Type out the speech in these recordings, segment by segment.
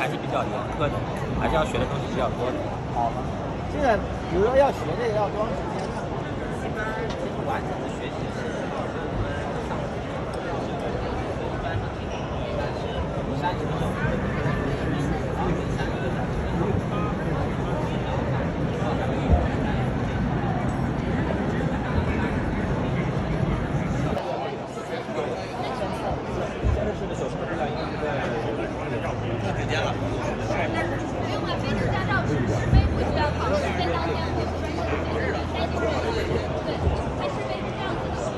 还是比较严苛的，还是要学的东西比较多的。好吧，这个比如说要学这个要多长时间呢？一般这个完整的学习是上一般30个小时，然后30个小时。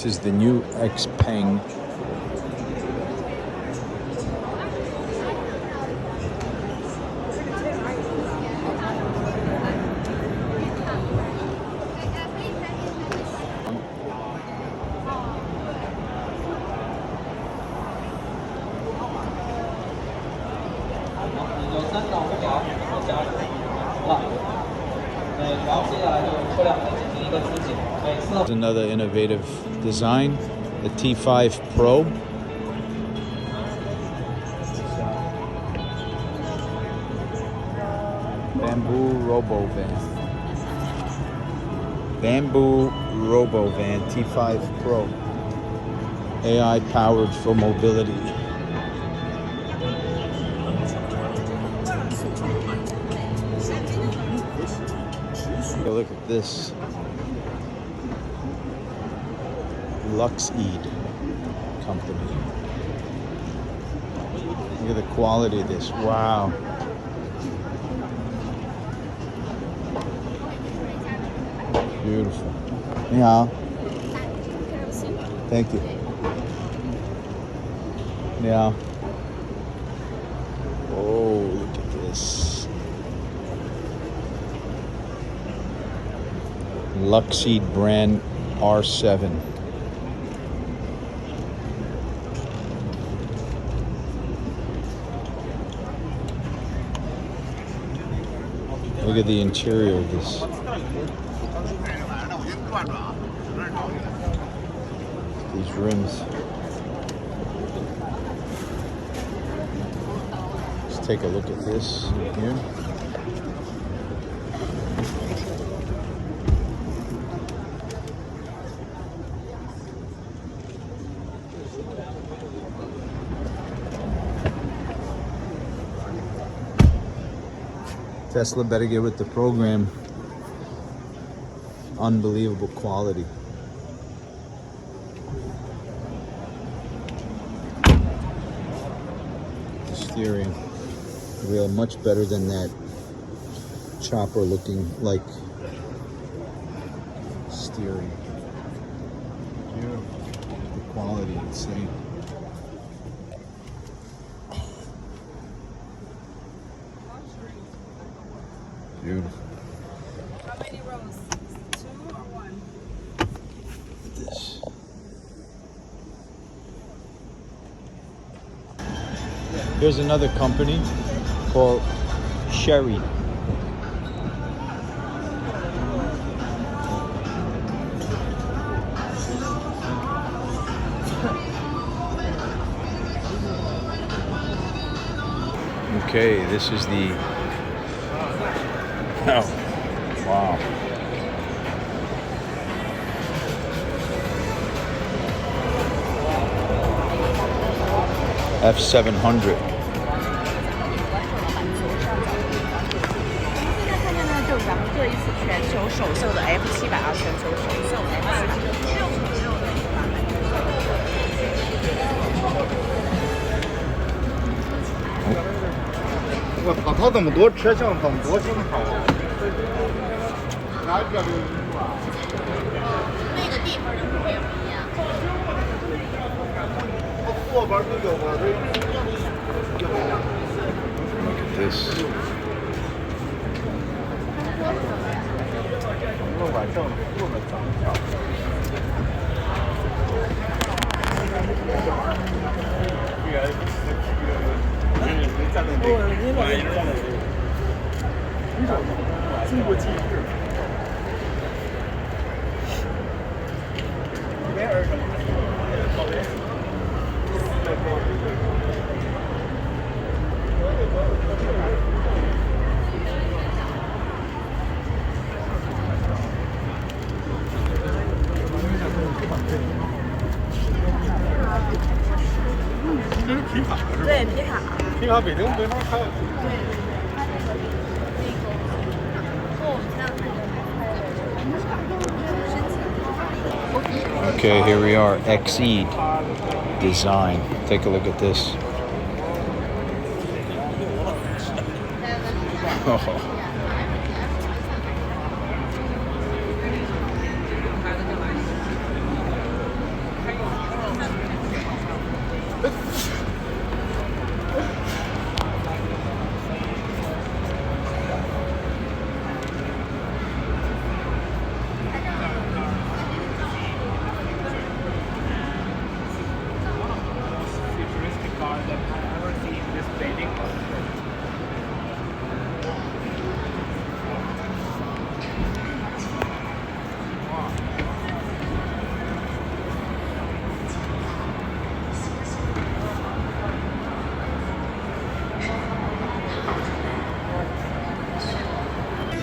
This is the new Xpeng. Another innovative design, the T5 Pro. Bamboo Robovan. Bamboo Robovan T5 Pro. AI powered for mobility. Look at this. Luxeed company. Look at the quality of this. Wow. Beautiful. Yeah. Thank you. Yeah. Oh, look at this. Luxeed brand R7. Look at the interior of this. These rims. Let's take a look at this here. Tesla better get with the program. Unbelievable quality. The steering wheel much better than that chopper looking like steering. The quality insane. Beautiful. How many rows? 2 or 1? This. Here's another company called Sherry. Okay, this is the oh, wow. F700. 现在看见呢，就是咱们这一次全球首秀的 F700啊，全球首秀 F700。我操，它这么多车型，这么多型号。哪个都有啊？那个地方的路也不一样。它左边都有啊，这。 Look at this. 我晚上做了长票。中国机制。没儿童。好的。平常北京没法开。Okay, here we are, XE design. Take a look at this. Oh. Futuristic car that I've ever seen in this Beijing.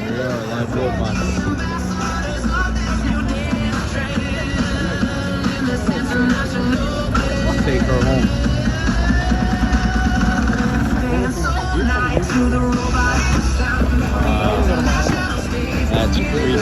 Here we are, live robot. Take her home. That's creepy.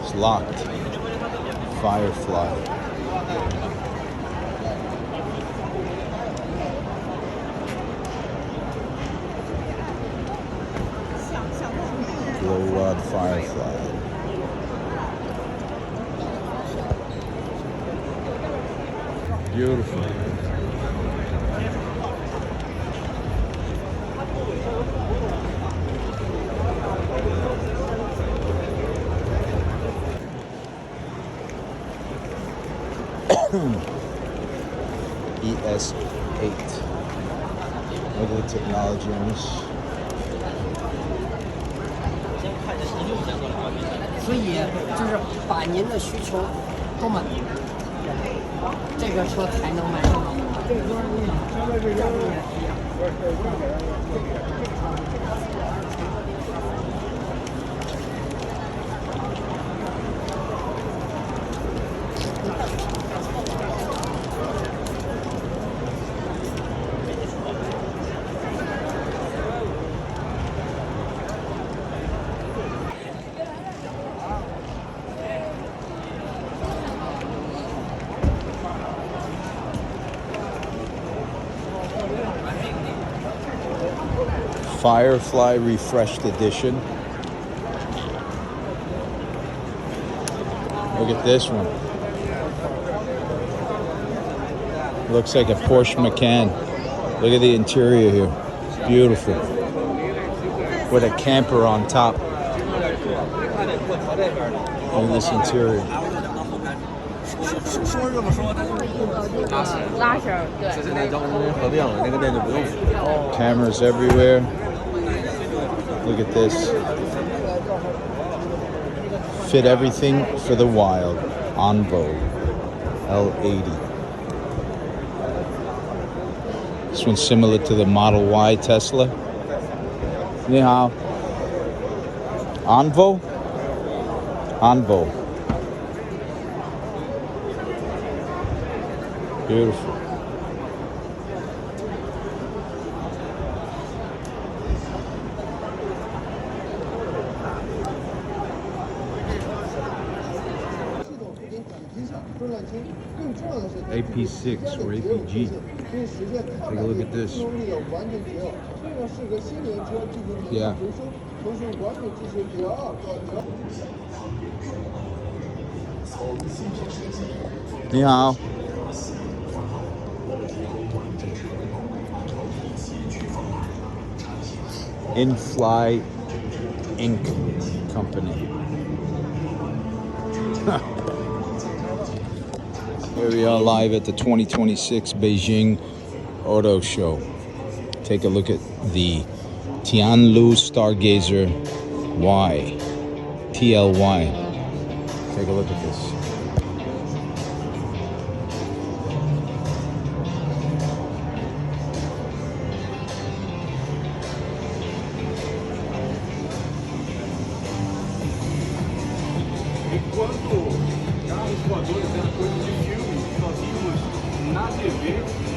It's locked. Firefly. Glow rod firefly. Beautiful. ES8. Look at the technology on this. 所以就是把您的需求都满足，这个车才能卖得好。这个车价格也一样。Firefly Refreshed Edition. Look at this one. Looks like a Porsche Macan. Look at the interior here. Beautiful. With a camper on top. Look at this interior. 拉绳，对。这现在交通合并了，那个店就不用。 Cameras everywhere. Look at this. Fit everything for the wild. Onvo L80. This one's similar to the Model Y Tesla. 你好. Onvo? Onvo. Beautiful. AP6 or APG. Take a look at this. Yeah. Ni hao. In-Fly Inc. Company. Here we are live at the 2026 Beijing Auto Show. Take a look at the Tianlu Stargazer Y. TLY. Take a look at this. Enquanto carros voadores eram coisa de filme, só vimos na TV,